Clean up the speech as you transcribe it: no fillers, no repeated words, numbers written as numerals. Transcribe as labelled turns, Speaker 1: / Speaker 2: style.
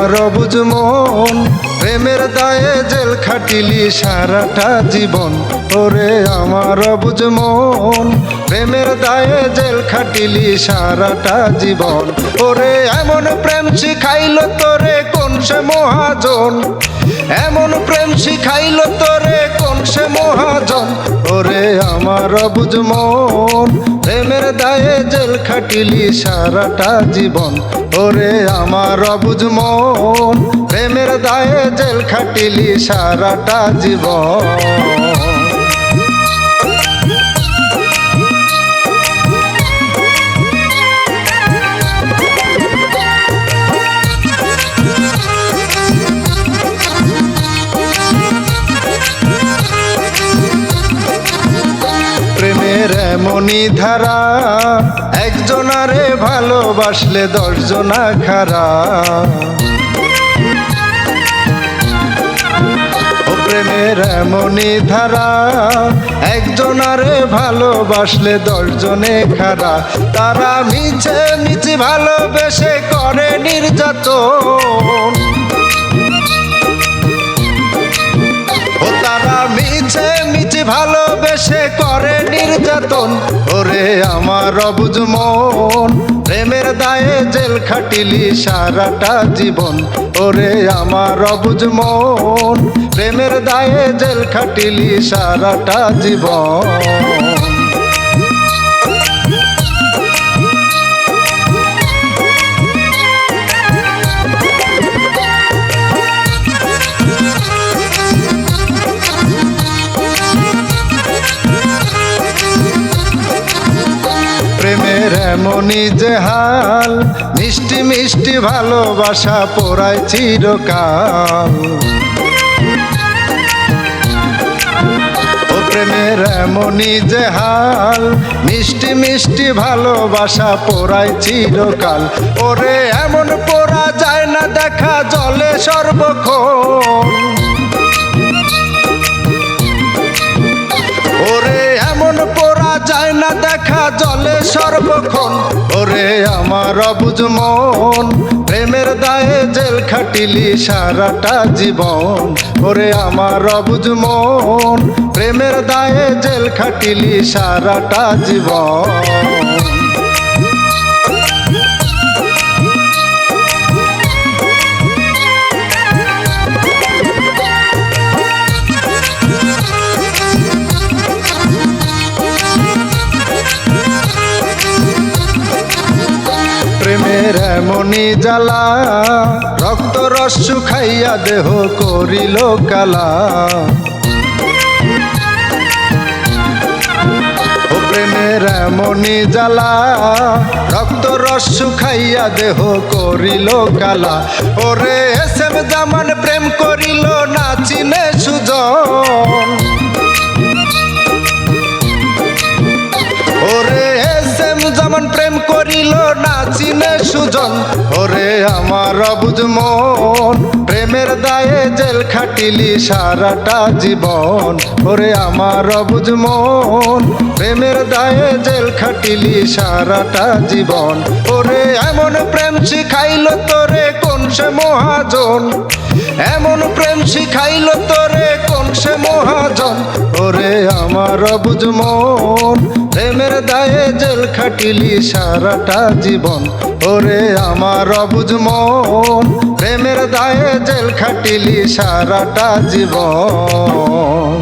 Speaker 1: আমার অবুঝ মন প্রেমের দায়ে জেল খাটিলি সারাটা জীবন। ওরে আমার অবুঝ মন প্রেমের দায়ে জেল খাটিলি সারাটা জীবন। ওরে এমন প্রেম শিখাইল তোরে কোন সে মহাজন, এমন প্রেম শিখাইল তোরে কোন সে মহাজন। ওরে আমার অবুঝ মন প্রেমের দায়ে জেল খাটিলি সারাটা জীবন। ওরে আমার অবুঝ মন প্রেমের দায়ে জেল খাটিলি সারাটা জীবন। প্রেমের এমনই ধারা একজনারে ভালোবাসলে 10 জনা খারা। ও প্রেমের এমনই ধারা একজনারে ভালোবাসলে 10 জনে খারা। তারা মিছে মিছে ভালোবেসে করে নির্যাতন। ও তারা মিছে মিছে ভালোবেসে করে নির্যাতন। ওরে আমার অবুঝ মন প্রেমের দায়ে জেল খাটিলি সারাটা জীবন। ওরে আমার অবুঝ মন প্রেমের দায়ে জেল খাটিলি সারাটা জীবন। প্রেমের এমনই যে হাল মিষ্টি মিষ্টি ভালোবাসা পোড়ায় চিরকাল। ও প্রেমের এমনই যে হাল মিষ্টি মিষ্টি ভালোবাসা পোড়ায় চিরকাল। ওরে এমন পোড়া যায় না দেখা জলে সর্বক্ষণ। ওরে এমন পোড়া যায় না দেখা জলে সর্বক্ষণ। ওরে আমার অবুঝ মন প্রেমের দায়ে জেল খাটিলি সারাটা জীবন। ওরে আমার অবুঝ মন প্রেমের দায়ে জেল খাটিলি সারাটা জীবন। প্রেমের এমনই জ্বালা রক্ত রস শুকাইয়া দেহ করিল কালা। ও প্রেমের এমনই জ্বালা রক্ত রস শুকাইয়া দেহ করিল কালা। ওরে এসএম জামান প্রেম করিল না চিনে সুজন। ওরে এসএম জামান প্রেম করিল না চিনে সুজন। ওরে আমার অবুঝ মন প্রেমের দায়ে জেল খাটিলি সারাটা জীবন। ওরে আমার অবুঝ মন প্রেমের দায়ে জেল খাটিলি সারাটা জীবন। ওরে এমন প্রেম শিখাইল তোরে কোন সে মহাজন, এমন প্রেম শিখাইল তোরে কোন সে মহাজন। ওরে আমার অবুঝ মন প্রেমের দায়ে জেল খাটিলি সারাটা জীবন। ওরে আমার অবুঝ মন প্রেমের দায়ে জেল খাটিলি সারাটা জীবন।